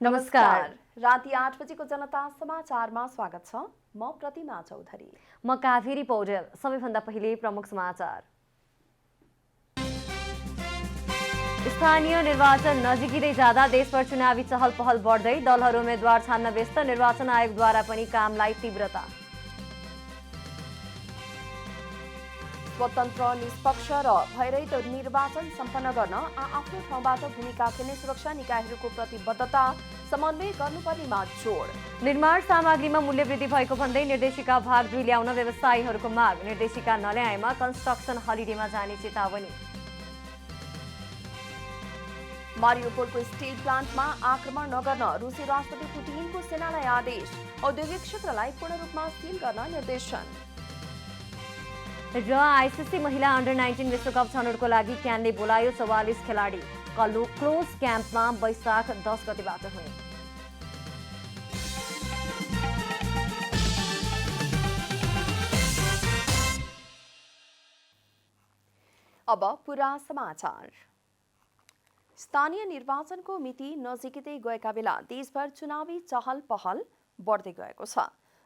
नमस्कार। राति 8 बजेको जनता समाचारमा स्वागत छ। म प्रतिमा चौधरी। म काभेरी पौडेल। सबैभन्दा पहिले प्रमुख समाचार। स्थानीय निर्वाचन नजिकै जाँदा देशभर चुनावी चहल पहल बढ्दै, दलहरू उम्मेद्वार छान्न व्यस्त, निर्वाचन आयोगद्वारा पनि कामलाई तीव्रता। स्वतन्त्र, निष्पक्ष र भयरहित निर्वाचन सम्पन्न गर्न आफ्नो ठाउँबाट भूमिका खेल्ने सुरक्षा निकायहरूको प्रतिबद्धता समन्वय गर्नुपर्नेमा जोड। निर्माण सामग्रीमा मूल्य वृद्धि भएको भन्दै निर्देशिका भाग 2 ल्याउन व्यवसायीहरूको माग। निर्देशिका नल्याएमा कन्स्ट्रक्सन हलिडेमा जाने चेतावनी। मारियोपोलको स्टिल प्लान्टमा आक्रमण नगर्न रुसी राष्ट्रपति पुटिनको सेनालाई आदेश। औद्योगिक क्षेत्रलाई पूर्ण रूपमा सील गर्न निर्देशन। र आइसिसी महिला अन्डर 19 विश्वकप छनौटको लागि क्यानले बोलायो 44 खेलाडी। क्लोज क्याम्पमा वैशाख 10 गतेबाट हुने। अब पूरा समाचार। स्थानीय निर्वाचनको मिति नजिकै गएका बेला देशभर चुनावी चहल पहल बढ्दै गएको छ।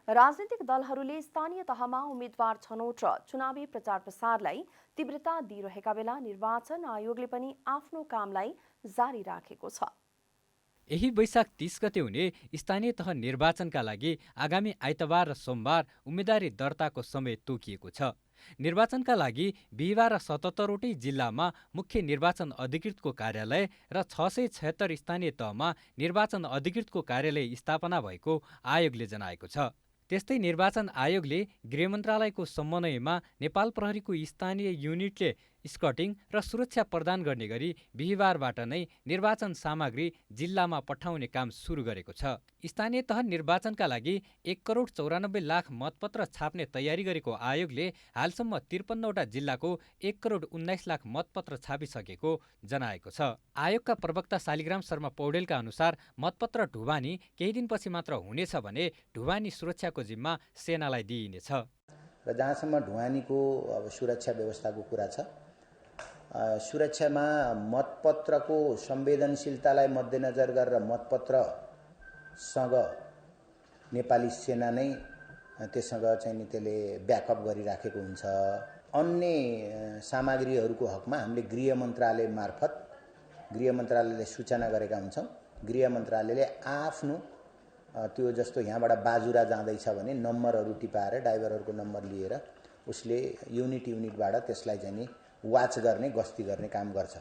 राजनीतिक दलहरूले स्थानीय तहमा उम्मेद्वार छनौट र चुनावी प्रचार प्रसारलाई तीव्रता दिइरहेका बेला निर्वाचन आयोगले पनि आफ्नो कामलाई जारी राखेको छ। यही वैशाख 30 गते हुने स्थानीय तह निर्वाचनका लागि आगामी आइतबार र सोमबार उम्मेदवारी दर्ताको समय तोकिएको छ। निर्वाचनका लागि बिहिबार 77वटै जिल्लामा मुख्य निर्वाचन अधिकृतको कार्यालय र 676 स्थानीय तहमा निर्वाचन अधिकृतको कार्यालय स्थापना भएको आयोगले जनाएको छ। त्यस्तै निर्वाचन आयोगले गृह मन्त्रालयको समन्वयमा नेपाल प्रहरीको स्थानीय युनिटले स्कटिङ र सुरक्षा प्रदान गर्ने गरी बिहिबारबाट नै निर्वाचन सामग्री जिल्लामा पठाउने काम सुरु गरेको छ। स्थानीय तह निर्वाचनका लागि 1,94,00,000 मतपत्र छाप्ने तयारी गरेको आयोगले हालसम्म 53वटा जिल्लाको 1,19,00,000 मतपत्र छापिसकेको जनाएको छ। आयोगका प्रवक्ता शालिग्राम शर्मा पौडेलका अनुसार मतपत्र ढुवानी केही दिनपछि मात्र हुनेछ भने ढुवानी सुरक्षाको जिम्मा सेनालाई दिइनेछ। र जहाँसम्म ढुवानीको सुरक्षा व्यवस्थाको कुरा छ, सुरक्षामा मतपत्रको संवेदनशीलतालाई मध्यनजर गरेर मतपत्रसँग नेपाली सेना नै त्यससँग चाहिँ त्यसले ब्याकअप गरिराखेको हुन्छ। अन्य सामग्रीहरूको हकमा हामीले गृह मन्त्रालय मार्फत गृह मन्त्रालयले सूचना गरेका हुन्छौँ। गृह मन्त्रालयले आफ्नो त्यो जस्तो यहाँबाट बाजुरा जाँदैछ भने नम्बरहरू टिपाएर ड्राइभरहरूको नम्बर लिएर उसले युनिटबाट त्यसलाई चाहिँ वाच गर्ने, गस्ती गर्ने काम गर्छ।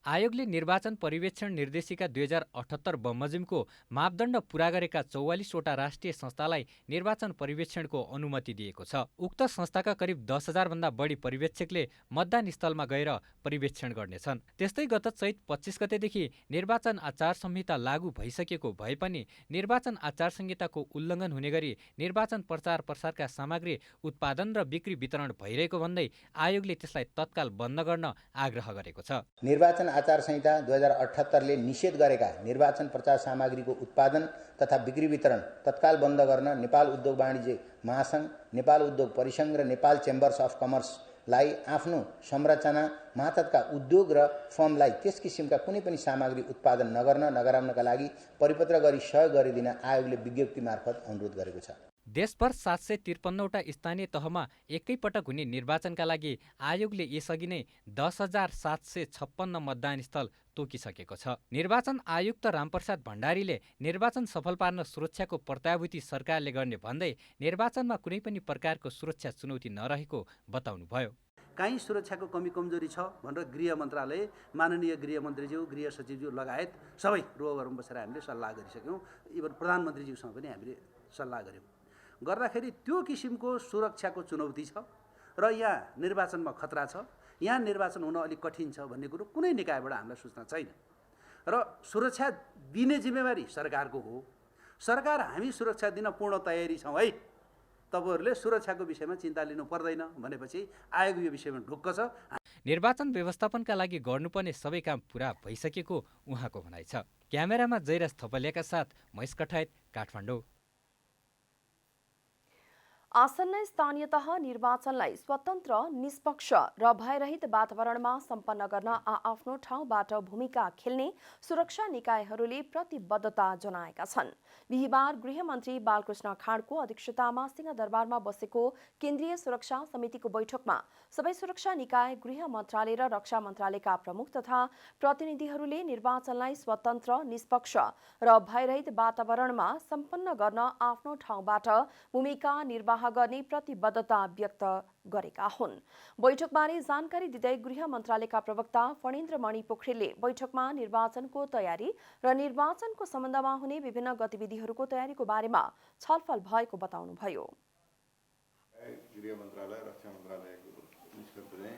आयोगले निर्वाचन परिवेक्षण निर्देशिका 2078 बमोजिमको मापदण्ड पूरा गरेका 44वटा राष्ट्रिय संस्थालाई निर्वाचन परिवेक्षणको अनुमति दिएको छ। उक्त संस्थाका करिब 10,000 भन्दा बढी पर्यवेक्षकले मतदान स्थलमा गएर परिवेक्षण गर्नेछन्। त्यस्तै गत चैत 25 गतेदेखि निर्वाचन आचार संहिता लागू भइसकेको भए पनि निर्वाचन आचार संहिताको उल्लङ्घन हुने गरी निर्वाचन प्रचार प्रसारका सामग्री उत्पादन र बिक्री वितरण भइरहेको भन्दै आयोगले त्यसलाई तत्काल बन्द गर्न आग्रह गरेको छ। निर्वाचन आचार संहिता 2078ले निषेध गरेका निर्वाचन प्रचार सामग्रीको उत्पादन तथा बिक्री वितरण तत्काल बन्द गर्न नेपाल उद्योग वाणिज्य महासङ्घ, नेपाल उद्योग परिसङ्घ र नेपाल चेम्बर्स अफ कमर्सलाई आफ्नो संरचना मातहतका उद्योग र फर्मलाई त्यस किसिमका कुनै पनि सामग्री उत्पादन नगराउनका लागि परिपत्र गरी सहयोग गरिदिन आयोगले विज्ञप्ति मार्फत अनुरोध गरेको छ। देशभर 753वटा स्थानीय तहमा एकैपटक हुने निर्वाचनका लागि आयोगले यसअघि नै 10,756 मतदान स्थल तोकिसकेको छ। निर्वाचन आयुक्त रामप्रसाद भण्डारीले निर्वाचन सफल पार्न सुरक्षाको प्रत्याभूति सरकारले गर्ने भन्दै निर्वाचनमा कुनै पनि प्रकारको सुरक्षा चुनौती नरहेको बताउनुभयो। काहीँ सुरक्षाको कमी कमजोरी छ भनेर गृह मन्त्रालय, माननीय गृहमन्त्रीज्यू, गृह सचिवज्यू लगायत सबै रोहरूमा बसेर हामीले सल्लाह गरिसक्यौँ। इभन प्रधानमन्त्रीज्यूसँग पनि हामीले सल्लाह गऱ्यौँ। गर्दाखेरि त्यो किसिमको सुरक्षाको चुनौती छ र यहाँ निर्वाचनमा खतरा छ, यहाँ निर्वाचन हुन अलिक कठिन छ भन्ने कुरो कुनै निकायबाट हामीलाई सूचना छैन। र सुरक्षा दिने जिम्मेवारी सरकारको हो। सरकार हामी सुरक्षा दिन पूर्ण तयारी छौँ है, तपाईँहरूले सुरक्षाको विषयमा चिन्ता लिनु पर्दैन भनेपछि आयोग यो विषयमा ढुक्क छ। निर्वाचन व्यवस्थापनका लागि गर्नुपर्ने सबै काम पूरा भइसकेको उहाँको भनाइ छ। क्यामेरामा जयराज थपलियाका साथ महेश कठायत, काठमाडौँ। आसन्न स्थानीय तह निर्वाचनलाई स्वतन्त्र, निष्पक्ष र भयरहित वातावरणमा सम्पन्न गर्न आआफ्नो ठाउँबाट भूमिका खेल्ने सुरक्षा निकायहरूले प्रतिबद्धता जनाएका छन्। बिहिबार गृहमन्त्री बालकृष्ण खाँडको अध्यक्षतामा सिंहदरबारमा बसेको केन्द्रीय सुरक्षा समितिको बैठकमा सबै सुरक्षा निकाय, गृह मन्त्रालय र रक्षा मन्त्रालयका प्रमुख तथा प्रतिनिधिहरूले निर्वाचनलाई स्वतन्त्र, निष्पक्ष र भयरहित वातावरणमा सम्पन्न गर्न आफ्नो ठाउँबाट भूमिका निर्वाह गर्ने प्रतिबद्धता व्यक्त गरेका हुन्। बैठकबारे जानकारी दिँदै गृह मन्त्रालयका प्रवक्ता फणेन्द्रमणि पोखरेलले बैठकमा निर्वाचनको तयारी र निर्वाचनको सम्बन्धमा हुने विभिन्न गतिविधिहरूको तयारीको बारेमा छलफल भएको बताउनुभयो। गृह मन्त्रालय, रक्षा मन्त्रालयको निष्कर्षले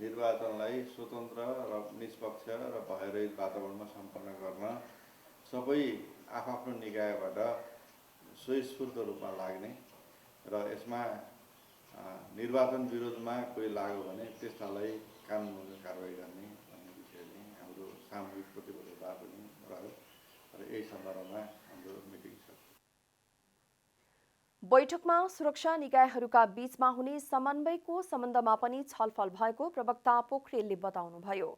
निर्वाचनलाई स्वतन्त्र र निष्पक्ष र भयरहित वातावरणमा सम्पन्न गर्न सबै आफ्नो निकायबाट स्वयस्फूर्त रूपमा लाग्ने र यसमा निर्वाचन विरोधमा कोही लाग्यो भने त्यसलाई कानुनी कारबाही गर्ने भन्ने विषयले हाम्रो सामूहिक प्रतिबद्धता पनि रह्यो र यही सन्दर्भमा हाम्रो मिटिङ छ। बैठकमा सुरक्षा निकायहरूका बीचमा हुने समन्वयको सम्बन्धमा पनि छलफल भएको प्रवक्ता पोखरेलले बताउनुभयो।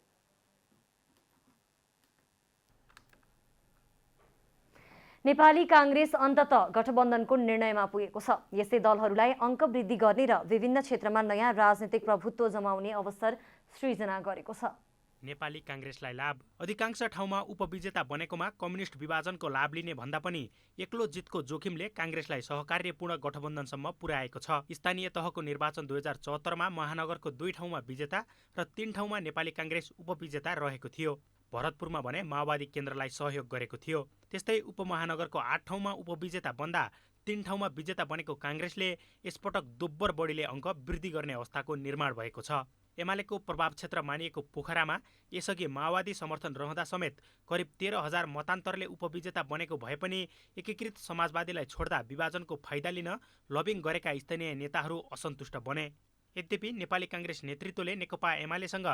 नेपाली कांग्रेस अन्ततः गठबन्धनको निर्णयमा पुगेको छ। यस्तै दलहरूलाई अङ्क वृद्धि गर्ने र विभिन्न क्षेत्रमा नयाँ राजनीतिक प्रभुत्व जमाउने अवसर सृजना गरेको छ। नेपाली कांग्रेसलाई लाभ। अधिकांश ठाउँमा उपविजेता बनेकोमा कम्युनिस्ट विभाजनको लाभ लिने भन्दा पनि एक्लो जितको जोखिमले कांग्रेसलाई सहकार्यपूर्ण गठबन्धनसम्म पुर्याएको छ। स्थानीय तहको निर्वाचन 2074मा महानगरको 2 ठाउँमा विजेता र 3 ठाउँमा नेपाली कांग्रेस उपविजेता रहेको थियो। भरतपुरमा भने माओवादी केन्द्रलाई सहयोग गरेको थियो। त्यस्तै उपमहानगरको 8 ठाउँमा उपविजेता बन्दा 3 ठाउँमा विजेता बनेको कांग्रेसले यसपटक दोब्बर बढीले अङ्क वृद्धि गर्ने अवस्थाको निर्माण भएको छ। एमालेको प्रभाव क्षेत्र मानिएको पोखरामा यसअघि माओवादी समर्थन रहँदा समेत करिब 13,000 मतान्तरले उपविजेता बनेको भए पनि एकीकृत समाजवादीलाई छोड्दा विभाजनको फाइदा लिन लबिङ गरेका स्थानीय नेताहरू असन्तुष्ट बने। यद्यपि नेपाली कांग्रेस नेतृत्वले नेकपा एमालेसँग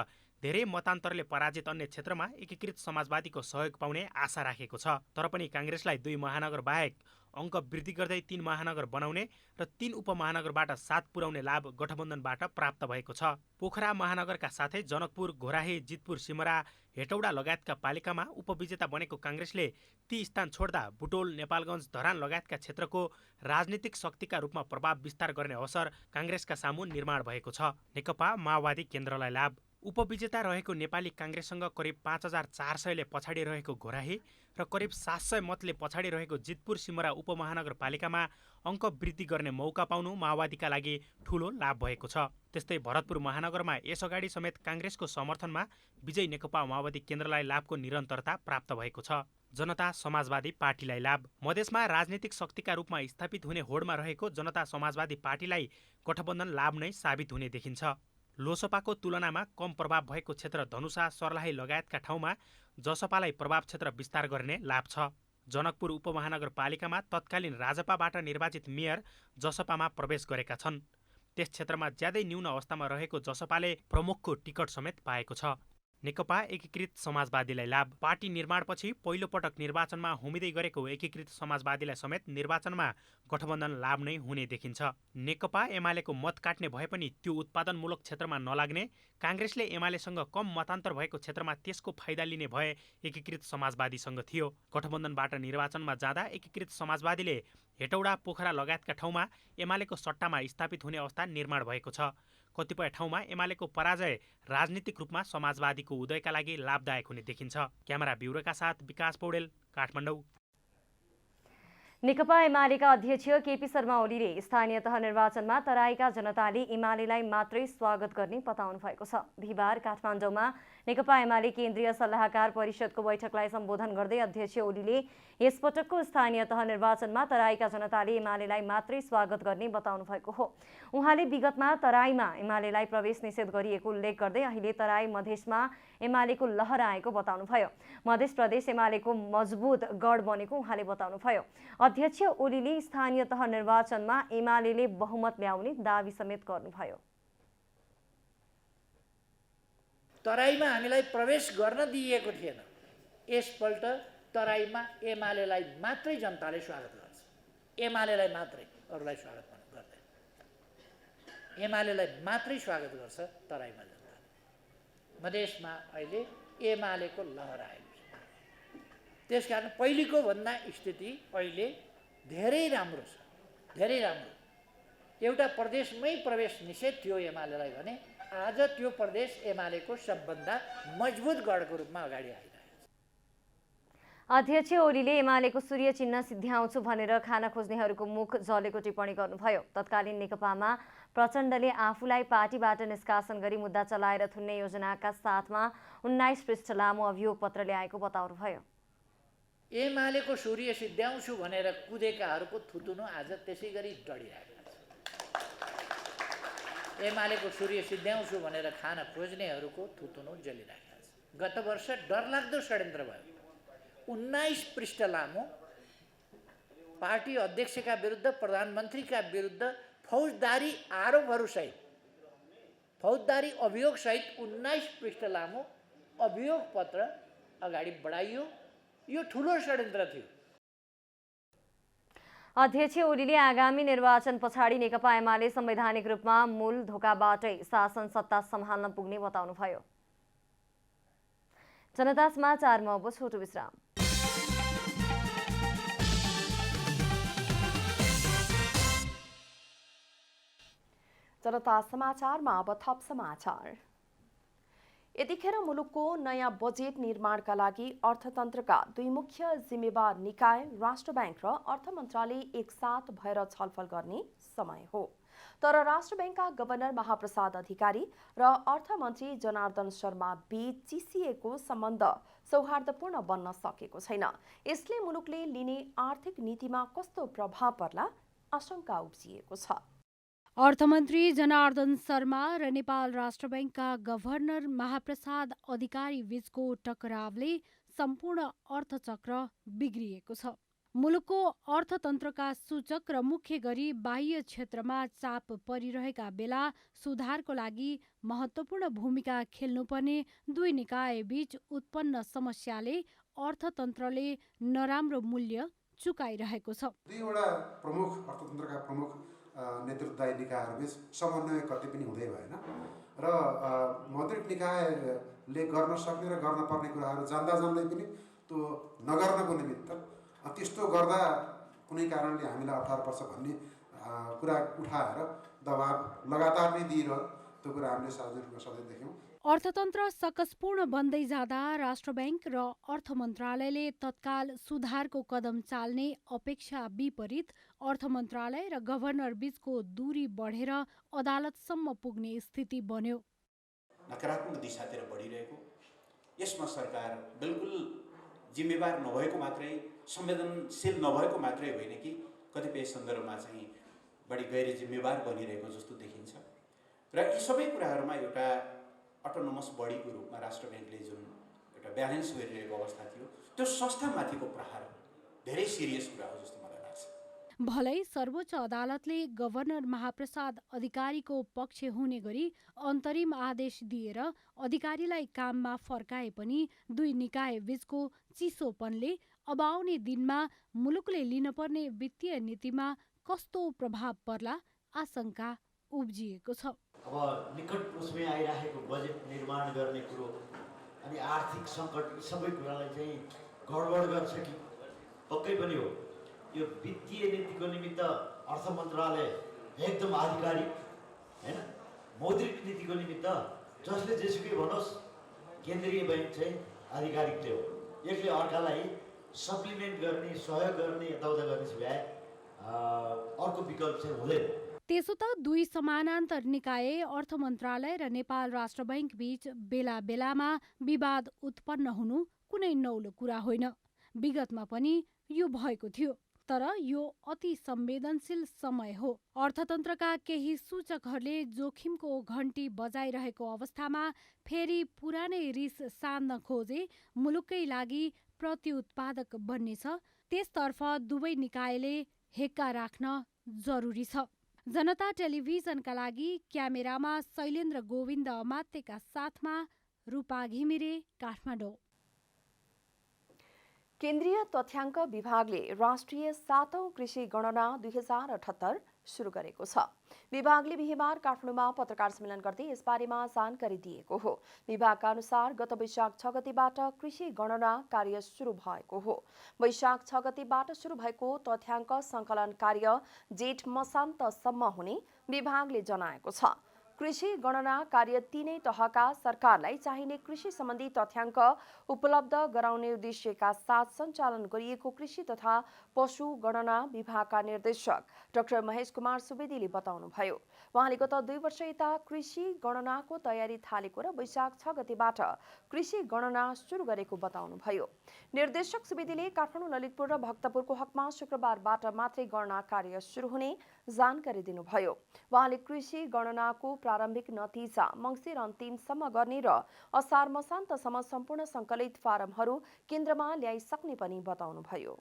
धेरै मतान्तरले पराजित अन्य क्षेत्रमा एकीकृत समाजवादीको सहयोग पाउने आशा राखेको छ। तर पनि कांग्रेसलाई 2 महानगर बाहेक अङ्क वृद्धि गर्दै 3 महानगर बनाउने र 3 उपमहानगरबाट 7 पुर्याउने लाभ गठबन्धनबाट प्राप्त भएको छ। पोखरा महानगरका साथै जनकपुर, घोराही, जितपुर, सिमरा, हेटौडा लगायतका पालिकामा उपविजेता बनेको कांग्रेसले ती स्थान छोड्दा बुटोल, नेपालगञ्ज, धरान लगायतका क्षेत्रको राजनीतिक शक्तिका रूपमा प्रभाव विस्तार गर्ने अवसर कांग्रेसका सामु निर्माण भएको छ। नेकपा माओवादी केन्द्रलाई लाभ। उपविजेता रहेको नेपाली कांग्रेससँग करिब 5,400ले पछाडि रहेको घोराही र करिब 700 मतले पछाडि रहेको जितपुर सिमरा उपमहानगरपालिकामा अङ्क वृद्धि गर्ने मौका पाउनु माओवादीका लागि ठूलो लाभ भएको छ। त्यस्तै भरतपुर महानगरमा यसअगाडि समेत कांग्रेसको समर्थनमा विजय नेकपा माओवादी केन्द्रलाई लाभको निरन्तरता प्राप्त भएको छ। जनता समाजवादी पार्टीलाई लाभ। मधेसमा राजनीतिक शक्तिका रूपमा स्थापित हुने होडमा रहेको जनता समाजवादी पार्टीलाई गठबन्धन लाभ नै साबित हुने देखिन्छ। लोसपाको तुलनामा कम प्रभाव भएको क्षेत्र धनुषा, सर्लाही लगायतका ठाउँमा जसपालाई प्रभाव क्षेत्र विस्तार गर्ने लाभ छ। जनकपुर उपमहानगरपालिकामा तत्कालीन राजपाबाट निर्वाचित मेयर जसपामा प्रवेश गरेका छन्। त्यस क्षेत्रमा ज्यादै न्यून अवस्थामा रहेको जसपाले प्रमुखको टिकट समेत पाएको छ। नेकपा एकीकृत समाजवादीलाई लाभ। पार्टी निर्माणपछि पहिलो पटक निर्वाचनमा होमिँदै गरेको एकीकृत समाजवादीलाई समेत निर्वाचनमा गठबन्धन लाभ नै हुने देखिन्छ। नेकपा एमालेको मत काट्ने भए पनि त्यो उत्पादनमूलक क्षेत्रमा नलाग्ने, कांग्रेसले एमालेसँग कम मतान्तर भएको क्षेत्रमा त्यसको फाइदा लिने भए एकीकृत समाजवादीसँग थियो। गठबन्धनबाट निर्वाचनमा जाँदा एकीकृत समाजवादीले हेटौडा, पोखरा लगायतका ठाउँमा एमालेको सट्टामा स्थापित हुने अवस्था निर्माण भएको छ। कतिपय ठाउँमा एमालेको पराजय राजनीतिक रूपमा समाजवादीको उदयका लागि लाभदायक हुने देखिन्छ। क्यामेरा ब्युरोका साथ विकास पौडेल, काठमाडौँ। नेकपा एमालेका अध्यक्ष केपी शर्मा ओलीले स्थानीय तह निर्वाचनमा तराईका जनताले एमालेलाई मात्रै स्वागत गर्ने बताउनु भएको छ। बिहिबार काठमाडौँमा नेकपा एमाले केन्द्रीय सल्लाहकार परिषदको बैठकलाई सम्बोधन गर्दै अध्यक्ष ओलीले यसपटकको स्थानीय तह निर्वाचनमा तराईका जनताले एमालेलाई मात्रै स्वागत गर्ने बताउनु भएको हो। उहाँले विगतमा तराईमा एमालेलाई प्रवेश निषेध गरिएको उल्लेख गर्दै अहिले तराई मधेसमा एमालेको लहर आएको बताउनुभयो। मधेस प्रदेश एमालेको मजबुत गढ बनेको उहाँले बताउनुभयो। अध्यक्ष ओलीले स्थानीय तह निर्वाचनमा एमालेले बहुमत ल्याउने दावी समेत गर्नुभयो। तराईमा हामीलाई प्रवेश गर्न दिइएको थिएन। यसपल्ट तराईमा एमालेलाई मात्रै जनताले स्वागत गर्छ। एमालेलाई मात्रै, अरूलाई स्वागत गर्दैन। एमालेलाई मात्रै स्वागत गर्छ तराईमा जनताले। मधेसमा अहिले एमालेको लहर आएको छ। त्यसकारण पहिलेको भन्दा स्थिति अहिले धेरै राम्रो छ, धेरै राम्रो। एउटा प्रदेशमै प्रवेश निषेध थियो एमालेलाई भने आज त्यो प्रदेश एमालेको सबभन्दा मजबुत गढको रूपमा अगाडि आइरहेको छ। अध्यक्ष ओलीले एमालेको सूर्य चिन्ह सिद्ध्याउँछु भनेर खाना खोज्नेहरूको मुख जलेको टिप्पणी गर्नुभयो। तत्कालीन नेकपामा प्रचण्डले आफूलाई पार्टीबाट निष्कासन गरी मुद्दा चलाएर थुन्ने योजनाका साथमा 19 पृष्ठ लामो अभियोग पत्र ल्याएको बताउनुभयो। एमालेको सूर्य सिद्ध्याउँछु भनेर कुदेकाहरूको थुतुनु आज त्यसै गरी डढिरहेको छ। एमालेको सूर्य सिद्ध्याउँछु भनेर खान खोज्नेहरूको थुतुनु जलिरहेको छ। गत वर्ष डरलाग्दो षड्यन्त्र भयो। 19 पृष्ठ लामो पार्टी अध्यक्षका विरुद्ध, प्रधानमन्त्रीका विरुद्ध फौजदारी आरोपहरूसहित, फौजदारी अभियोगसहित 19 पृष्ठ लामो अभियोग पत्र अगाडि बढाइयो। यो ठुलो षड्यन्त्र थियो। अध्यक्ष ओलीले आगामी निर्वाचन पछाडि नेकपा एमाले संवैधानिक रूपमा मूल ढोकाबाटै शासन सत्ता सम्हाल्न पुग्ने बताउनुभयो। जनता समाचारमा अब छोटो विश्राम। जनता समाचारमा अब थप समाचार। यतिखेर मुलुकको नयाँ बजेट निर्माणका लागि अर्थतन्त्रका दुई मुख्य जिम्मेवार निकाय राष्ट्र बैंक र अर्थ मन्त्रालय एकसाथ भएर छलफल गर्ने समय हो। तर राष्ट्र बैंकका गभर्नर महाप्रसाद अधिकारी र अर्थमन्त्री जनार्दन शर्मा बीच चिसिएको सम्बन्ध सौहार्दपूर्ण बन्न सकेको छैन। यसले मुलुकले लिने आर्थिक नीतिमा कस्तो प्रभाव पर्ला आशंका उब्जिएको छ। अर्थमन्त्री जनार्दन शर्मा र नेपाल राष्ट्र बैंकका गभर्नर महाप्रसाद अधिकारी बीचको टकरावले सम्पूर्ण अर्थचक्र बिग्रिएको छ। मुलुकको अर्थतन्त्रका सूचक र मुख्य गरी बाह्य क्षेत्रमा चाप परिरहेका बेला सुधारको लागि महत्त्वपूर्ण भूमिका खेल्नुपर्ने दुई निकाय बीच उत्पन्न समस्याले अर्थतन्त्रले नराम्रो मूल्य चुकाइरहेको छ। दुईवटा प्रमुख अर्थतन्त्रका प्रमुख नेतृत्वदायी निकायहरूबीच समन्वय कति पनि हुँदै भएन र मौद्रिक निकायले गर्न सक्ने र गर्न पर्ने कुराहरू जान्दा जान्दै पनि त्यो नगर्नको निमित्त त्यस्तो गर्दा कुनै कारणले हामीलाई अप्ठ्यारो पर्छ भन्ने कुरा उठाएर दबाब लगातार नै दिइरह्यो। त्यो कुरा हामीले सार्वजनिक रूपमा सधैँ देख्यौँ। अर्थतन्त्र सकसपूर्ण बन्दै जाँदा राष्ट्र बैंक र अर्थ मन्त्रालयले तत्काल सुधारको कदम चाल्ने अपेक्षा विपरीत अर्थ मन्त्रालय र गभर्नर बीचको दूरी बढेर अदालतसम्म पुग्ने स्थिति बन्यो। नकारात्मक दिशातिर बढिरहेको, यसमा सरकार बिल्कुल जिम्मेवार नभएको मात्रै, संवेदनशील नभएको मात्रै होइन कि कतिपय सन्दर्भमा चाहिँ बढी गैर जिम्मेवार बनिरहेको जस्तो देखिन्छ। र यी सबै कुराहरूमा एउटा अटोनोमस बडीको रूपमा राष्ट्र बैंकले जुन एउटा ब्यालेन्स गरिरहेको अवस्था थियो, त्यो संस्थामाथिको प्रहार धेरै सिरियस कुरा हो जस्तो मलाई लाग्छ। भलै सर्वोच्च अदालतले गभर्नर महाप्रसाद अधिकारीको पक्ष हुने गरी अन्तरिम आदेश दिएर अधिकारीलाई काममा फर्काए पनि दुई निकाय बीचको चिसोपनले अब आउने दिनमा मुलुकले लिनपर्ने वित्तीय नीतिमा कस्तो प्रभाव पर्ला आशंका उब्जिएको छ। अब निकट उसमै आइरहेको बजेट निर्माण गर्ने कुरो अनि आर्थिक सङ्कट यी सबै कुरालाई चाहिँ गडबड गर्छ कि पक्कै पनि हो। यो वित्तीय नीतिको निमित्त अर्थ मन्त्रालय एकदम आधिकारिक हैन, मौद्रिक नीतिको निमित्त जसले जेसुकै भनोस् केन्द्रीय बैंक चाहिँ आधिकारिकले हो। यसले अर्कालाई सप्लिमेन्ट गर्ने, सहयोग गर्ने, यताउता गर्ने सिवाय अर्को विकल्प चाहिँ हुँदैन। त्यसो त दुई समानान्तर निकाय अर्थ मन्त्रालय र नेपाल राष्ट्र बैंक बीच बेला बेलामा विवाद उत्पन्न हुनु कुनै नौलो कुरा होइन। विगतमा पनि यो भएको थियो। तर यो अति संवेदनशील समय हो। अर्थतन्त्रका केही सूचकहरूले जोखिमको घण्टी बजाइरहेको अवस्थामा फेरि पुरानै रिस साध्न खोजे मुलुककै लागि प्रतिउत्पादक बन्नेछ। त्यसतर्फ दुवै निकायले हेक्का राख्न जरुरी छ। जनता टेलिभिजनका लागि क्यामेरामा शैलेन्द्र गोविन्द अमात्यका साथमा रूपा घिमिरे, काठमाडौँ। केन्द्रीय तथ्याङ्क विभागले राष्ट्रिय 7औं कृषि गणना 2078 सुरु गरेको छ। विभागले बिहीबार काठमाडौँमा पत्रकार सम्मेलन गर्दै यसबारेमा जानकारी दिएको हो। विभागका अनुसार गत वैशाख 6 गतेबाट कृषि गणना कार्य सुरु भएको हो। वैशाख 6 गतेबाट सुरु भएको तथ्याङ्क सङ्कलन कार्य जेठ मसान्तसम्म हुने विभागले जनाएको छ। कृषि गणना कार्य तीनै तहका सरकारलाई चाहिने कृषि सम्बन्धी तथ्याङ्क उपलब्ध गराउने उद्देश्यका साथ सञ्चालन गरिएको कृषि तथा पशु गणना विभागका निर्देशक डाक्टर महेश कुमार सुवेदीले बताउनुभयो। उहाँले गत 2 वर्ष यता कृषि गणनाको तयारी थालेको र वैशाख 6 गतेबाट कृषि गणना सुरु गरेको बताउनुभयो। निर्देशक सुवेदीले काठमाडौँ, ललितपुर र भक्तपुरको हकमा शुक्रबारबाट मात्रै गणना कार्य सुरु हुने जानकारी दिनुभयो। उहाँले कृषि गणनाको प्रारम्भिक नतिजा मङ्सिर अन्तिमसम्म गर्ने र असार मसान्तसम्म सम्पूर्ण सङ्कलित फारमहरू केन्द्रमा ल्याइसक्ने पनि बताउनुभयो।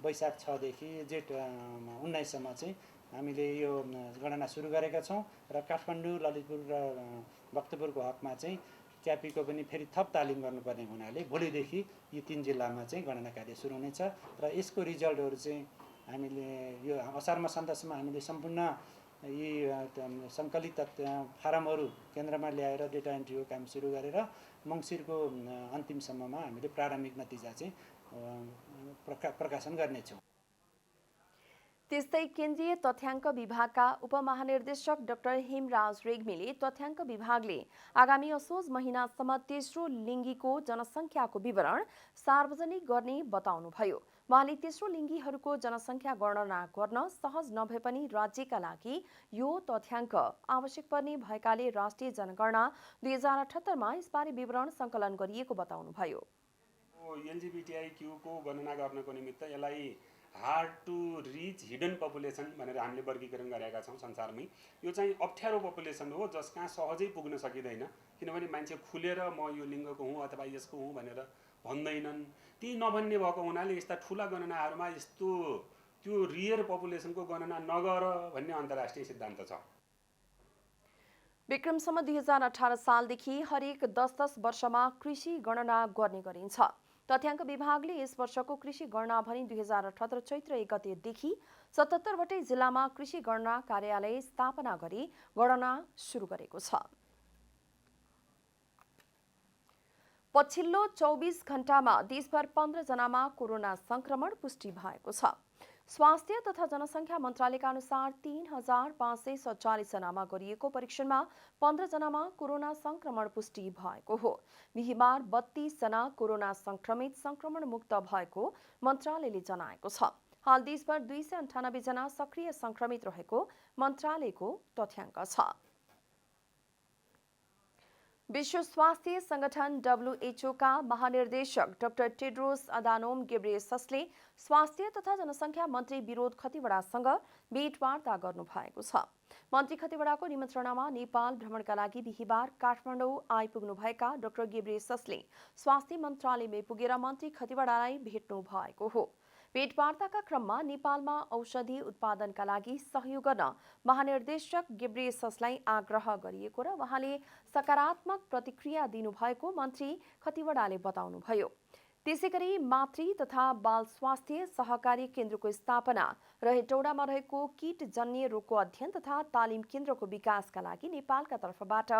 वैशाख 6 देखि जेठ 19 सम्म चाहिँ हामीले यो गणना सुरु गरेका छौँ र काठमाडौँ, ललितपुर र भक्तपुरको हकमा चाहिँ ट्यापीको पनि फेरि थप तालिम गर्नुपर्ने हुनाले भोलिदेखि यी 3 जिल्लामा चाहिँ गणना कार्य सुरु हुनेछ र यसको रिजल्टहरू चाहिँ हामीले यो असार मसान्तसम्म हामीले सम्पूर्ण यी सङ्कलित फारमहरू केन्द्रमा ल्याएर डेटा एन्ट्रीको काम सुरु गरेर मङ्सिरको अन्तिमसम्ममा हामीले प्रारम्भिक नतिजा चाहिँ प्रकाशन गर्नेछौँ। त्यस्तै केन्द्रीय तथ्याङ्क विभागका उपमहानिर्देशक डाक्टर हेमराज रेग्मीले तथ्याङ्क विभागले आगामी असोज महिनासम्म तेस्रो लिङ्गीको जनसङ्ख्याको विवरण सार्वजनिक गर्ने बताउनुभयो। उहाँले तेस्रो लिङ्गीहरूको जनसङ्ख्या गणना गर्न सहज नभए पनि राज्यका लागि यो तथ्याङ्क आवश्यक पर्ने भएकाले राष्ट्रिय जनगणना 2078 मा यसबारे विवरण सङ्कलन गरिएको बताउनुभयो। एलजीबीटीआईक्यूको गणना गर्नको निमित्त यसलाई hard to reach hidden population भनेर हामीले वर्गीकरण गरेका छौँ संसारमै। यो चाहिँ अप्ठ्यारो पपुलेसन हो जस कहाँ सहजै पुग्न सकिँदैन, किनभने मान्छे खुलेर म यो लिङ्गको हुँ अथवा यसको हुँ भनेर भन्दैनन्। ती नभन्ने भएको हुनाले यस्ता ठुला गणनाहरूमा यस्तो त्यो रियर पपुलेसनको गणना नगर भन्ने अन्तर्राष्ट्रिय सिद्धान्त छ। विक्रमसम्म 2018 सालदेखि हरेक 10-10 वर्षमा कृषि गणना गर्ने गरिन्छ। तथ्याङ्क विभागले यस वर्षको कृषि गणना भनी 2078 चैत्र 1 गतेदेखि 77 वटै जिल्लामा कृषि गणना कार्यालय स्थापना गरी गणना सुरु गरेको छ। पछिल्लो 24 घण्टामा देशभर 15 जनामा कोरोना संक्रमण पुष्टि भएको छ। स्वास्थ्य तथा जनसङ्ख्या मन्त्रालयका अनुसार 3547 जनामा गरिएको परीक्षणमा 15 जनामा कोरोना संक्रमण पुष्टि भएको हो। बिहीबार 32 जना कोरोना संक्रमित संक्रमण मुक्त भएको मन्त्रालयले जनाएको छ। हाल देशभर 298 जना सक्रिय संक्रमित रहेको मन्त्रालयको तथ्याङ्क छ। विश्व स्वास्थ्य संगठन WHO का महानिर्देशक डाक्टर टेड्रोस अदानोम गेब्रेयेससले स्वास्थ्य तथा जनसङ्ख्या मन्त्री विनोद खतिवडासँग भेटवार्ता गर्नुभएको छ। मन्त्री खतिवडाको निमन्त्रणामा नेपाल भ्रमणका लागि बिहीबार काठमाडौँ आइपुग्नुभएका डाक्टर गेब्रेयेससले स्वास्थ्य मन्त्रालयमै पुगेर मन्त्री खतिवडालाई भेट्नु भएको हो। भेटवार्ताका क्रममा नेपालमा औषधि उत्पादनका लागि सहयोग गर्न महानिर्देशक गेब्रेयेससलाई आग्रह गरिएको र उहाँले सकारात्मक प्रतिक्रिया दिनुभएको मन्त्री खतिवडाले बताउनुभयो। त्यसैगरी मातृ तथा बाल स्वास्थ्य सहकारी केन्द्रको स्थापना र हेटौडामा रहेको कीटजन्य रोगको अध्ययन तथा तालिम केन्द्रको विकासका लागि नेपालका तर्फबाट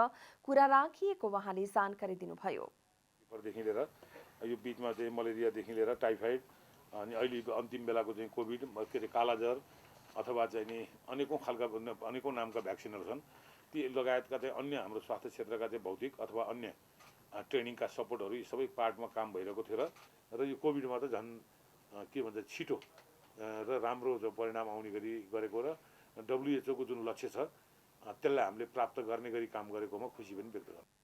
कुरा राखिएको उहाँले जानकारी दिनुभयो। यो बीचमा चाहिँ मलेरियादेखि लिएर टाइफाइड अनि अहिले अन्तिम बेलाको चाहिँ कोभिड के अरे कालाज्वर अथवा चाहिँ नि अनेकौँ खालका अनेकौँ नामका भ्याक्सिनहरू छन्। ती लगायतका चाहिँ अन्य हाम्रो स्वास्थ्य क्षेत्रका चाहिँ भौतिक अथवा अन्य ट्रेनिङका सपोर्टहरू यी सबै पार्टमा काम भइरहेको थियो र यो कोभिडमा त झन् के भन्छ छिटो र राम्रो परिणाम आउने गरी गरेको र WHO को जुन लक्ष्य छ त्यसलाई हामीले प्राप्त गर्ने गरी काम गरेकोमा खुसी पनि व्यक्त गर्छु।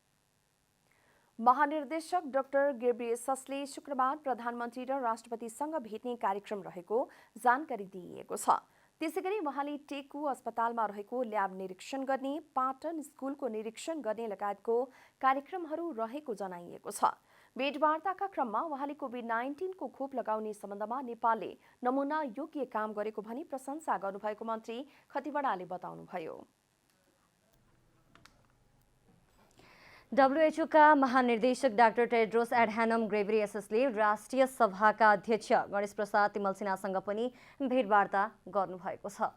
महानिर्देशक डाक्टर गेब्रेयेससले शुक्रबार प्रधानमन्त्री र राष्ट्रपतिसँग भेट्ने कार्यक्रम रहेको जानकारी दिइएको छ। त्यसैगरी उहाँले टेकु अस्पतालमा रहेको ल्याब निरीक्षण गर्ने, पाटन स्कुलको निरीक्षण गर्ने लगायतको कार्यक्रमहरू रहेको जनाइएको छ। भेटवार्ताका क्रममा उहाँले कोभिड-19 को खोप लगाउने सम्बन्धमा नेपालले नमुना योग्य काम गरेको भनी प्रशंसा गर्नुभएको मन्त्री खतिवडाले बताउनुभयो। WHO का महानिर्देशक डाक्टर टेड्रोस एडहानम घेब्रेयेससले राष्ट्रिय सभाका अध्यक्ष गणेश प्रसाद तिमल्सिनासँग पनि भेटवार्ता गर्नुभएको छ।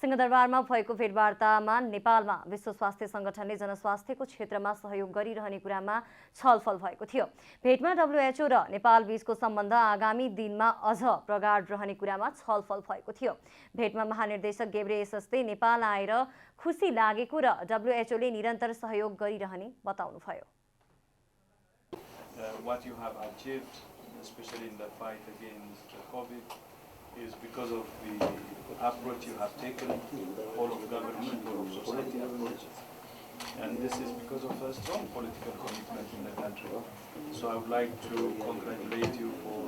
सिंहदरबारमा भएको भेटवार्तामा नेपालमा विश्व स्वास्थ्य संगठनले जनस्वास्थ्यको क्षेत्रमा सहयोग गरिरहने कुरामा छलफल भएको थियो। भेटमा WHO र नेपाल बीचको सम्बन्ध आगामी दिनमा अझ प्रगाढ रहने कुरामा छलफल भएको थियो। भेटमा महानिर्देशक घेब्रेयेससले नेपाल आएर खुसी लागेको र WHO ले निरन्तर सहयोग गरिरहने बताउनुभयो। What you have achieved, especially in the fight against COVID, is because of the approach you have taken, all of government, all of society approach. And this is because of a strong political commitment in the country. So I would like to congratulate you for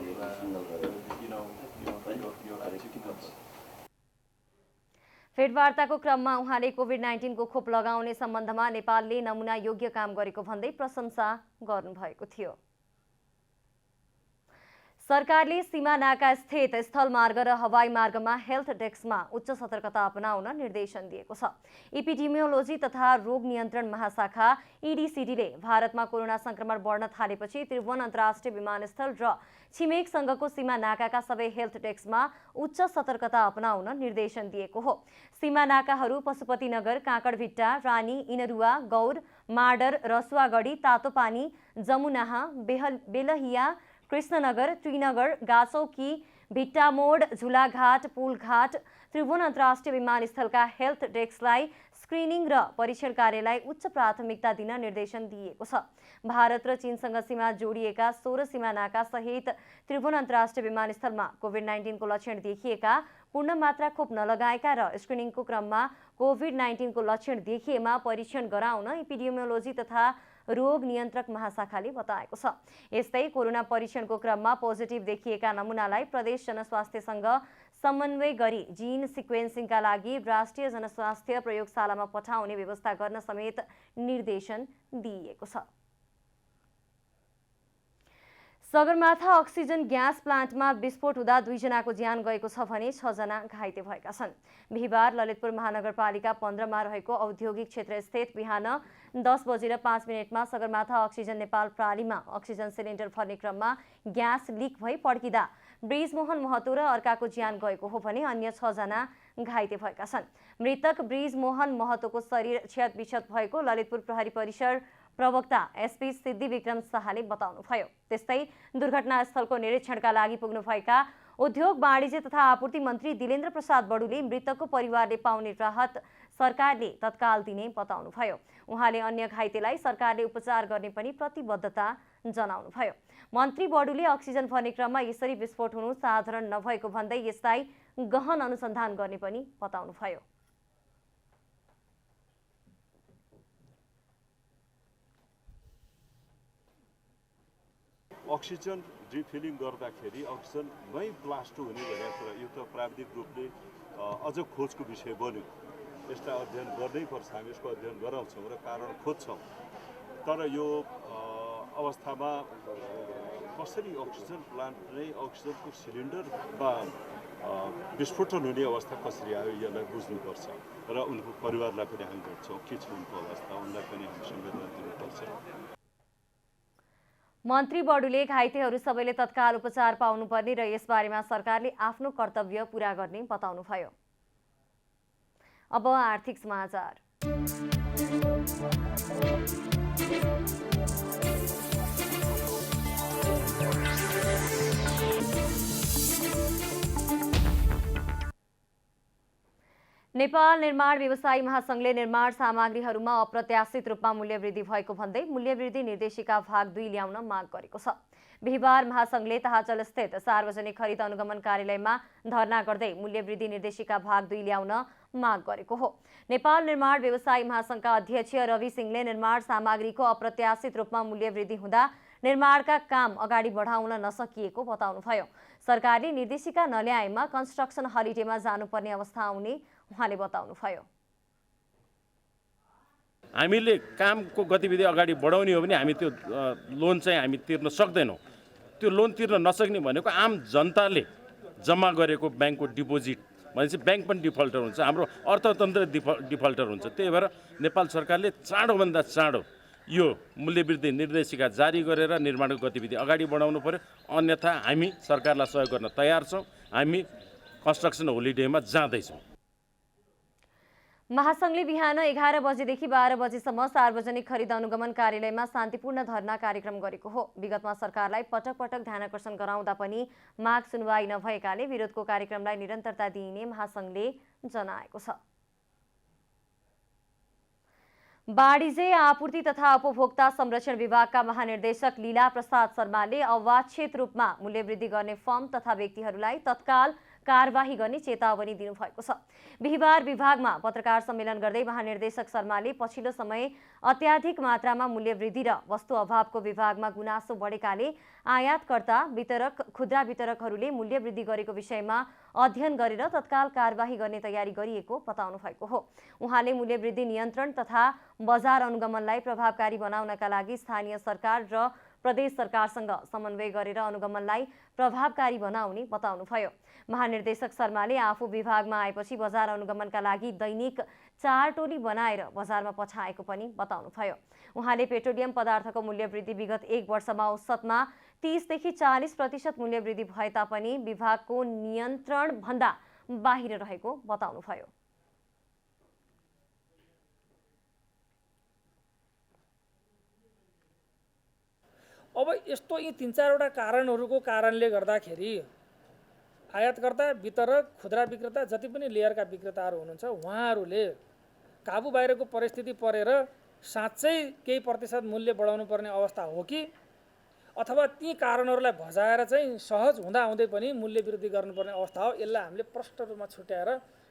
your achievements. भेटवार्ताको क्रममा उहाँले COVID-19 को खोप लगाउने सम्बन्धमा नेपालले नमुना योग्य काम गरेको भन्दै प्रशंसा गर्नुभएको थियो। सरकारले सीमा नाका स्थित स्थलमार्ग र हवाई मार्गमा हेल्थ डेस्कमा उच्च सतर्कता अपनाउन निर्देशन दिएको छ। एपिडेमियोलोजी तथा रोग नियन्त्रण महाशाखा EDCD ले भारतमा कोरोना संक्रमण बढ्न थालेपछि त्रिभुवन अन्तर्राष्ट्रिय विमानस्थल र छिमेकसँगको सीमा नाकाका सबै हेल्थ डेस्कमा उच्च सतर्कता अपनाउन निर्देशन दिएको हो। सीमा नाकाहरू पशुपतिनगर, काँकडभिट्टा, रानी, इनरुवा, गौर, माडर, रसुवागढी, तातोपानी, जमुनाहा, बेलहिया, कृष्णनगर, त्रिनगर, गाचौकी, भिट्टामोड, झुलाघाट, पुलघाट, त्रिभुवन अन्तर्राष्ट्रिय विमानस्थलका हेल्थ डेस्कलाई स्क्रिनिङ र परीक्षण कार्यलाई उच्च प्राथमिकता दिन निर्देशन दिएको छ। भारत र चीनसँग सीमा जोडिएका 16 सीमा नाका सहित त्रिभुवन अन्तर्राष्ट्रिय विमानस्थलमा कोभिड-19 को लक्षण देखिएका, पूर्ण मात्रा खोप नलगाएका र स्क्रिनिङको क्रममा कोभिड-19 को लक्षण देखिएमा परीक्षण गराउन एपिडेमियोलोजी तथा रोग नियन्त्रक महाशाखाले बताएको छ। यस्तै कोरोना परीक्षणको क्रममा पोजिटिभ देखिएका नमुनालाई प्रदेश जनस्वास्थ्यसँग समन्वय गरी जीन सिक्वेन्सिङका लागि राष्ट्रिय जनस्वास्थ्य प्रयोगशालामा पठाउने व्यवस्था गर्न समेत निर्देशन दिइएको छ। सगरमाथा अक्सिजन ग्यास प्लान्टमा विस्फोट हुँदा 2 जनाको ज्यान गएको छ भने 6 जना घाइते भएका छन्। बिहीबार ललितपुर महानगरपालिका 15 मा रहेको औद्योगिक क्षेत्र स्थित बिहान 10:05 सगरमाथा अक्सिजन नेपाल प्रालीमा अक्सिजन सिलिन्डर भर्ने क्रममा ग्यास लिक भई पड्किँदा ब्रिजमोहन महतो र अर्काको ज्यान गएको हो भने अन्य 6 जना घाइते भएका छन्। मृतक ब्रिजमोहन महतोको शरीर क्षतविक्षत भएको ललितपुर प्रहरी परिसर प्रवक्ता SP सिद्धि विक्रम शाहले बताउनुभयो। त्यस्तै दुर्घटनास्थलको निरीक्षणका लागि पुग्नुभएका उद्योग वाणिज्य तथा आपूर्ति मन्त्री दिलेन्द्र प्रसाद बडुले मृतकको परिवारले पाउने राहत सरकारले तत्काल दिने बताउनुभयो। उहाँले अन्य घाइतेलाई सरकारले उपचार गर्ने पनि प्रतिबद्धता जनाउनुभयो। मन्त्री बडुले अक्सिजन भर्ने क्रममा यसरी विस्फोट हुनु साधारण नभएको भन्दै यसलाई गहन अनुसन्धान गर्ने पनि बताउनुभयो। अक्सिजन रिफिलिङ गर्दाखेरि अक्सिजन नै ब्लास्ट हुने भनेको कुरा यो त प्राविधिक रूपले अझ खोजको विषय बन्यो। यसलाई अध्ययन गर्नै पर्छ, हामी यसको अध्ययन गराउँछौँ र कारण खोज्छौँ। तर यो अवस्थामा कसरी अक्सिजन प्लान्ट नै अक्सिजनको सिलिन्डरमा विस्फोटन हुने अवस्था कसरी आयो यसलाई बुझ्नुपर्छ र उनको परिवारलाई पनि हामी भेट्छौँ। के छ उनको अवस्था, उनलाई पनि हामी संवेदना दिनुपर्छ। मन्त्री बडुले घाइतेहरू सबैले तत्काल उपचार पाउनुपर्ने र यसबारेमा सरकारले आफ्नो कर्तव्य पूरा गर्ने बताउनुभयो। अब आर्थिक समाचार। नेपाल निर्माण व्यवसायी महासंघले निर्माण सामग्रीहरूमा अप्रत्याशित रूपमा मूल्यवृद्धि भएको भन्दै मूल्यवृद्धि निर्देशिका भाग 2 ल्याउन माग गरेको छ। बिहीबार महासंघले ताहाचल स्थित सार्वजनिक खरिद अनुगमन कार्यालयमा धरना गर्दै मूल्यवृद्धि निर्देशिका भाग 2 ल्याउन माग गरेको हो। नेपाल निर्माण व्यवसायी महासंघका अध्यक्ष रवि सिंहले निर्माण सामग्रीको अप्रत्याशित रूपमा मूल्यवृद्धि हुँदा निर्माणका काम अगाडि बढाउन नसकिएको बताउनुभयो। सरकारले निर्देशिका नल्याएमा कन्स्ट्रक्सन हलिडेमा जानुपर्ने अवस्था आउने उहाँले बताउनुभयो। हामीले कामको गतिविधि अगाडि बढाउने हो भने हामी त्यो लोन चाहिँ हामी तिर्न सक्दैनौँ। त्यो लोन तिर्न नसक्ने भनेको आम जनताले जम्मा गरेको ब्याङ्कको डिपोजिट भनेपछि ब्याङ्क पनि डिफल्टर हुन्छ, हाम्रो अर्थतन्त्र डिफल्टर हुन्छ। त्यही भएर नेपाल सरकारले चाँडोभन्दा चाँडो यो मूल्यवृद्धि निर्देशिका जारी गरेर निर्माणको गतिविधि अगाडि बढाउनु पर्यो। अन्यथा हामी सरकारलाई सहयोग गर्न तयार छौँ। हामी कन्स्ट्रक्सन होलिडेमा जाँदैछौँ। महासङ्घले बिहान 11 बजेदेखि 12 बजेसम्म सार्वजनिक खरिद अनुगमन कार्यालयमा शान्तिपूर्ण धरना कार्यक्रम गरेको हो। विगतमा सरकारलाई पटक पटक ध्यानाकर्षण गराउँदा पनि माग सुनवाई नभएकाले विरोधको कार्यक्रमलाई निरन्तरता दिइने महासङ्घले जनाएको छ। वाणिज्य आपूर्ति तथा उपभोक्ता संरक्षण विभागका महानिर्देशक लीला प्रसाद शर्माले अवाच्छित रूपमा मूल्यवृद्धि गर्ने फर्म तथा व्यक्तिहरूलाई तत्काल कारबाही गर्ने चेतावनी दिनुभएको छ। बिहिबार विभागमा पत्रकार सम्मेलन गर्दै महानिर्देशक शर्माले पछिल्लो समय अत्याधिक मात्रामा मूल्यवृद्धि र वस्तु अभावको विभागमा गुनासो बढेकाले आयातकर्ता वितरक खुद्रा वितरकहरूले मूल्यवृद्धि गरेको विषयमा अध्ययन गरेर तत्काल कारबाही गर्ने तयारी गरिएको बताउनु भएको हो। उहाँले मूल्यवृद्धि नियन्त्रण तथा बजार अनुगमनलाई प्रभावकारी बनाउनका लागि स्थानीय सरकार र प्रदेश सरकारसँग समन्वय गरेर अनुगमनलाई प्रभावकारी बनाउने बताउनुभयो। महानिर्देशक शर्माले आफू विभागमा आएपछि बजार अनुगमनका लागि दैनिक 4 टोली बनाएर बजारमा पठाएको पनि बताउनुभयो। उहाँले पेट्रोलियम पदार्थको मूल्यवृद्धि विगत 1 वर्षमा औसतमा 30 देखि 40% मूल्यवृद्धि भए तापनि विभागको नियन्त्रण भन्दा बाहिर रहेको बताउनुभयो। अब यस्तो यी 3-4वटा कारणहरूको कारणले गर्दाखेरि आयातकर्ता वितरक खुद्रा विक्रेता जति पनि लेयरका विक्रेताहरू हुनुहुन्छ उहाँहरूले काबु बाहिरको परिस्थिति परेर साँच्चै केही प्रतिशत मूल्य बढाउनु पर्ने अवस्था हो कि अथवा ती कारणहरूलाई भजाएर चाहिँ सहज हुँदा हुँदै पनि मूल्य वृद्धि गर्नुपर्ने अवस्था हो। यसलाई हामीले प्रष्ट रूपमा छुट्याएर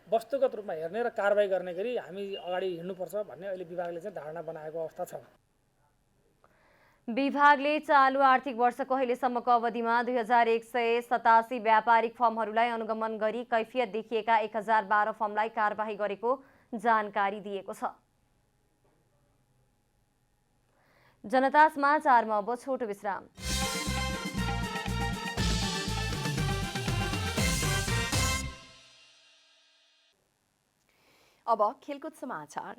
वस्तुगत रूपमा हेर्ने र कारबाही गर्ने गरी हामी अगाडि हिँड्नुपर्छ भन्ने अहिले विभागले चाहिँ धारणा बनाएको अवस्था छ। विभागले चालु आर्थिक वर्षको अहिलेसम्मको अवधिमा 2187 व्यापारिक फर्महरूलाई अनुगमन गरी कैफियत देखिएका 1012 फर्मलाई कारबाही गरेको जानकारी दिएको छ। जनता समाचारमा अब छोटो विश्राम। अब खेलकुद समाचार।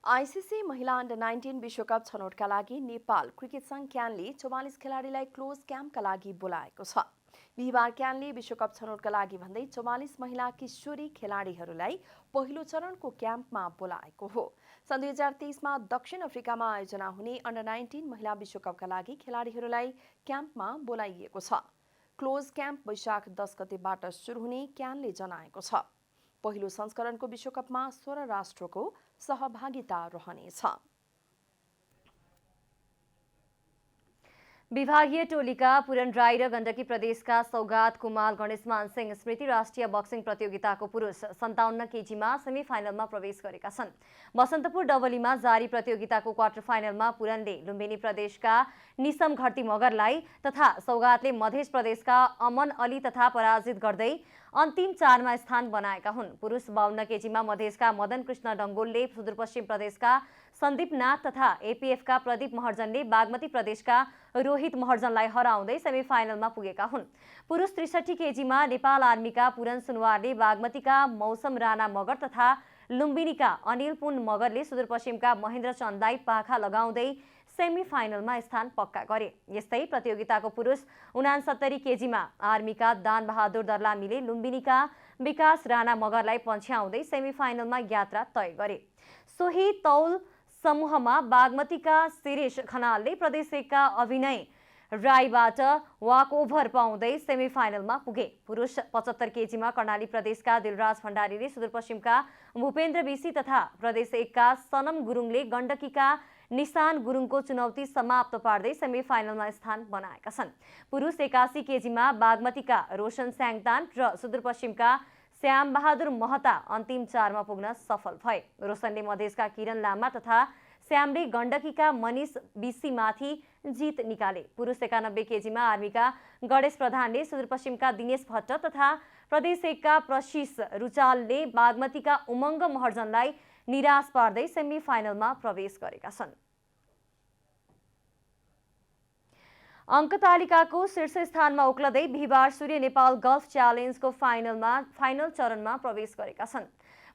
आइसिसी महिला अन्डर 19 विश्वकप छनौटका लागि नेपाल क्रिकेट संघ क्यानले 44 खेलाडीलाई क्लोज क्याम्पका लागि बोलाएको छ। बिहिबार क्यानले विश्वकप छनौटका लागि भन्दै 44 महिला किशोरी खेलाडीहरूलाई पहिलो चरणको क्याम्पमा बोलाएको हो। सन् 2023मा दक्षिण अफ्रिकामा आयोजना हुने अन्डर 19 महिला विश्वकपका लागि खेलाडीहरूलाई क्याम्पमा बोलाइएको छ। क्लोज क्याम्प वैशाख 10 गतेबाट सुरु हुने क्यानले जनाएको छ। पहिलो संस्करणको विश्वकपमा 16 राष्ट्रको सहभागिता रहनेछ। विभागीय टोलीका पुरन राई र गण्डकी प्रदेशका सौगात कुमाल गणेशमान सिंह स्मृति राष्ट्रिय बक्सिङ प्रतियोगिताको पुरुष 57 केजीमा सेमी फाइनलमा प्रवेश गरेका छन्। बसन्तपुर डबलीमा जारी प्रतियोगिताको क्वार्टर फाइनलमा पुरनले लुम्बिनी प्रदेशका निसम घरती मगरलाई तथा सौगातले मध्य प्रदेशका अमन अली तथा पराजित गर्दै अन्तिम 4मा स्थान बनाएका हुन्। पुरुष 52 केजीमा मधेसका मदन कृष्ण डङ्गोलले सुदूरपश्चिम प्रदेशका सन्दीप नाथ तथा एपीएफका प्रदीप महर्जनले बागमती प्रदेशका रोहित महर्जनलाई हराउँदै सेमी फाइनलमा पुगेका हुन्। पुरुष 63 केजीमा नेपाल आर्मीका पुरन सुनवारले बागमतीका मौसम राणा मगर तथा लुम्बिनीका अनिल पुन मगरले सुदूरपश्चिमका महेन्द्र चन्दलाई पाखा लगाउँदै सेमी फाइनलमा स्थान पक्का गरे। यस्तै प्रतियोगिताको पुरुष 69 केजीमा आर्मीका दान बहादुर दर्लामीले लुम्बिनीका विकास राणा मगरलाई पछ्याउँदै सेमी फाइनलमा यात्रा तय गरे। सोही तौल समूहमा बागमतीका शिरीष खनालले प्रदेश 1 का अभिनय राईबाट वाकओभर पाउँदै सेमी फाइनलमा पुगे। पुरुष 75 केजीमा कर्णाली प्रदेशका दिलराज भण्डारीले सुदूरपश्चिमका भूपेन्द्र बिसी तथा प्रदेश 1 का सनम गुरुङले गण्डकीका निशान गुरुङको चुनौती समाप्त पार्दै सेमी फाइनलमा स्थान बनाएका छन्। पुरुष 81 केजीमा बागमतीका रोशन स्याङतान र सुदूरपश्चिमका श्याम बहादुर महता अन्तिम 4मा पुग्न सफल भए। रोशनले मधेसका किरण लामा तथा श्यामले गण्डकीका मनिष बिसीमाथि जित निकाले। पुरुष 91 केजीमा आर्मीका गणेश प्रधानले सुदूरपश्चिमका दिनेश भट्ट तथा प्रदेश 1 का प्रशिष रुचालले बागमतीका उमङ्ग महर्जनलाई निराश पार्दै सेमी फाइनलमा प्रवेश गरेका छन्। अङ्क तालिकाको शीर्ष स्थानमा उक्लदै बिहिबार सूर्य नेपाल गल्फ च्यालेन्जको फाइनल चरणमा प्रवेश गरेका छन्।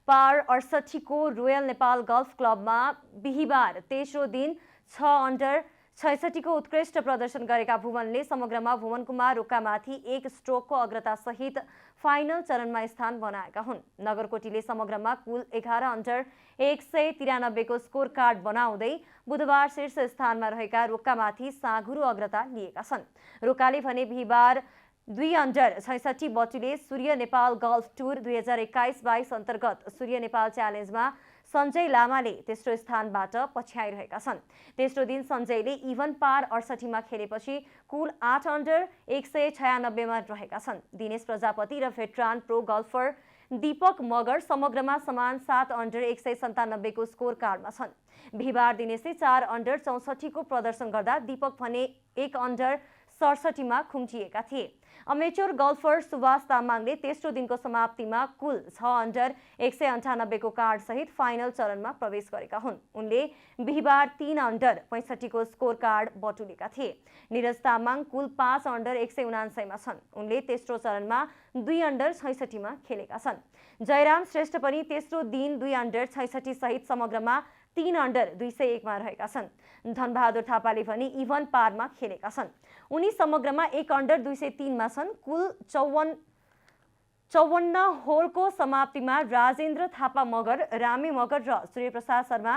पार 68 को रोयल नेपाल गल्फ क्लबमा बिहिबार तेस्रो दिन 6 अन्डर 66 को उत्कृष्ट प्रदर्शन गरेका भुवनले समग्रमा भुवन कुमार रोकामाथि 1 स्ट्रोकको अग्रतासहित फाइनल चरणमा स्थान बनाएका हुन्। नगरकोटीले समग्रमा कुल 11 अन्डर 193 को स्कोर कार्ड बनाउँदै बुधबार शीर्ष स्थानमा रहेका रोकामाथि साँघुरो अग्रता लिएका छन्। रोकाले भने बिहिबार 2 अन्डर 66 बटुले सूर्य नेपाल गल्फ टुर 2021-22 अन्तर्गत सूर्य नेपाल च्यालेन्जमा सञ्जय लामाले तेस्रो स्थानबाट पछ्याइरहेका छन्। तेस्रो दिन सञ्जयले इभन पार 68 मा खेलेपछि कुल 8 अन्डर 196 मा रहेका छन्। दिनेश प्रजापति र भेटरान प्रो गल्फर दीपक मगर समग्रमा समान 7 अन्डर 197 को स्कोर कार्डमा छन्। बिहिबार दिनेशले 4 अन्डर 64 को प्रदर्शन गर्दा दीपक भने 1 अन्डर 67 मा खुम्चिएका थिए। अमेच्योर गल्फर सुभाष तामाङले तेस्रो दिनको समाप्तिमा कुल 6 अन्डर 198 को कार्ड सहित फाइनल चरणमा प्रवेश गरेका हुन्। उनले बिहिबार 3 अन्डर 65 को स्कोर कार्ड बटुलेका थिए। निरज तामाङ कुल 5 अन्डर 179 मा छन्। उनले तेस्रो चरणमा 2 अन्डर 66 मा खेलेका छन्। जयराम श्रेष्ठ पनि तेस्रो दिन 2 अन्डर 66 सहित समग्रमा 3 अन्डर 201 मा रहेका छन्। धनबहादुर थापाले पनि इभन पारमा खेलेका छन्। उनी समग्रमा 1 अन्डर 203 मा छन्। कुल 54 होलको समाप्तिमा राजेन्द्र थापा मगर, रामे मगर र सूर्यप्रसाद शर्मा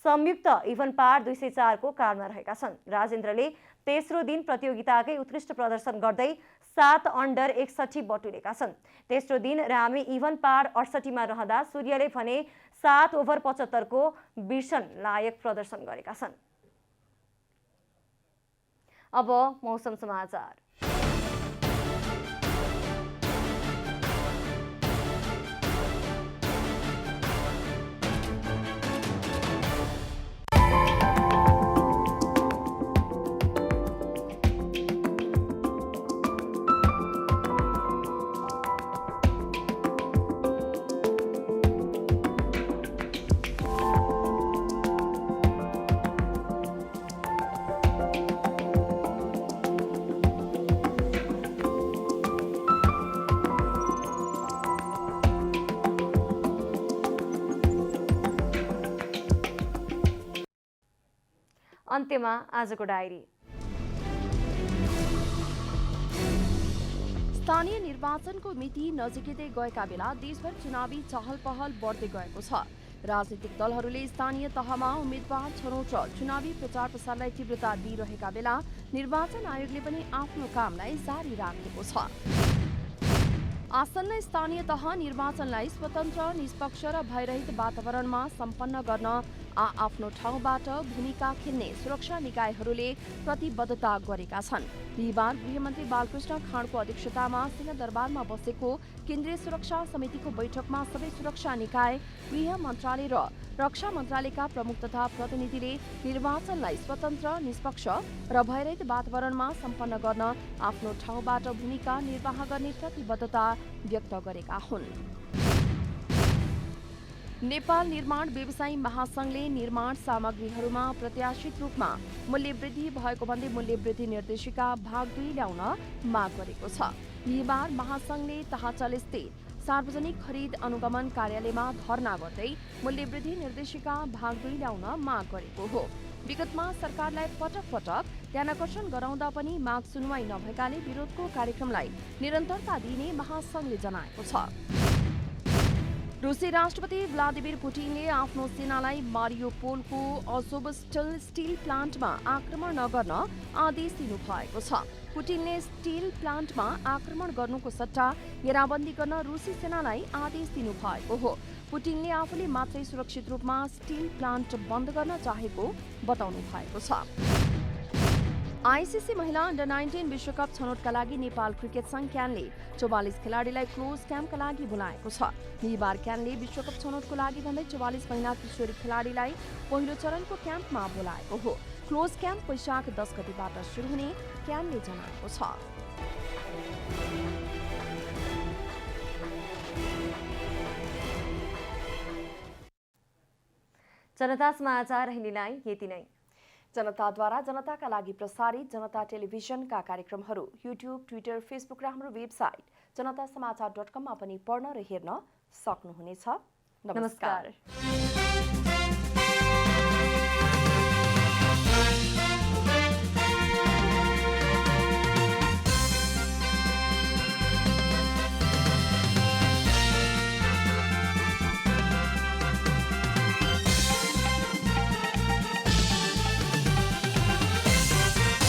संयुक्त इभन पार 204 को कार्डमा रहेका छन्। राजेन्द्रले तेस्रो दिन प्रतियोगिताकै उत्कृष्ट प्रदर्शन गर्दै 7 अन्डर 61 बटुलेका छन्। तेस्रो दिन रामे इभन पार 68 मा रहँदा सूर्यले भने 7 ओभर 75 को बिर्सन लायक प्रदर्शन गरेका छन्। अब मौसम समाचार। अन्त्यमा आजको डायरी। स्थानीय निर्वाचनको मिति नजिकै गएका बेला देशभर चुनावी चहल पहल बढ्दै गएको छ। राजनीतिक दलहरूले स्थानीय तहमा उम्मेद्वार छनौट र चुनावी प्रचार प्रसारलाई तीव्रता दिइरहेका बेला निर्वाचन आयोगले पनि आफ्नो कामलाई जारी राखेको छ। आसन्न स्थानीय तह निर्वाचनलाई स्वतन्त्र, निष्पक्ष र भयरहित वातावरणमा सम्पन्न गर्न आफ्नो ठाउँबाट भूमिका खेल्ने सुरक्षा निकायहरूले प्रतिबद्धता गरेका छन्। बिहिबार गृहमन्त्री बालकृष्ण खाँडको अध्यक्षतामा सिंहदरबारमा बसेको केन्द्रीय सुरक्षा समितिको बैठकमा सबै सुरक्षा निकाय, गृह मन्त्रालय र रक्षा मन्त्रालयका प्रमुख तथा प्रतिनिधिले निर्वाचनलाई स्वतन्त्र, निष्पक्ष र भयरहित वातावरणमा सम्पन्न गर्न आफ्नो ठाउँबाट भूमिका निर्वाह गर्ने प्रतिबद्धता व्यक्त गरेका हुन्। नेपाल निर्माण व्यवसायी महासंघले निर्माण सामग्रीहरूमा प्रत्याशित रूपमा मूल्य वृद्धि भएको भन्दै मूल्य वृद्धि निर्देशिका भाग 2 ल्याउन माग गरेको छ। बिहिबार महासंघले ताहाचल स्थित सार्वजनिक खरिद अनुगमन कार्यालयमा धरना गर्दै मूल्य वृद्धि निर्देशिका भाग 2 ल्याउन माग गरेको हो। विगतमा सरकारलाई पटक पटक ध्यानाकर्षण गराउँदा पनि माग सुनवाई नभएकाले विरोधको कार्यक्रमलाई निरन्तरता दिने महासंघले जनाएको छ। रुसी राष्ट्रपति भ्लादिमिर पुटिनले आफ्नो सेनालाई मारियोपोलको अजोबस्टल स्टिल प्लान्टमा आक्रमण नगर्न आदेश दिनुभएको छ। पुटिनले स्टिल प्लान्टमा आक्रमण गर्नुको सट्टा घेराबन्दी गर्न रुसी सेनालाई आदेश दिनुभएको हो। पुटिनले आफूले मात्रै सुरक्षित रूपमा स्टिल प्लान्ट बन्द गर्न चाहेको बताउनु भएको छ। आईसीसी महिला अन्डर 19 विश्वकप छनौटका लागि नेपाल क्रिकेट संघ क्यानले 44 खेलाडीलाई क्लोज क्याम्पका लागि बोलाएको छ। बिहिबार क्यानले विश्वकप छनौटको लागि भन्दै 44 महिला किशोरी खेलाडीलाई पहिलो चरणको क्याम्पमा बोलाएको हो। क्लोज क्याम्प वैशाख 10 गतिबाट सुरु हुने क्यानले जनाएको छ। जनता समाचार अहिलेलाई यति नै। जनताद्वारा जनताका लागि प्रसारित जनता टेलिभिजनका कार्यक्रमहरू युट्युब, ट्विटर, फेसबुक र हाम्रो वेबसाइट जनतासमाचार.com मा पनि पढ्न र हेर्न सक्नुहुनेछ। नमस्कार।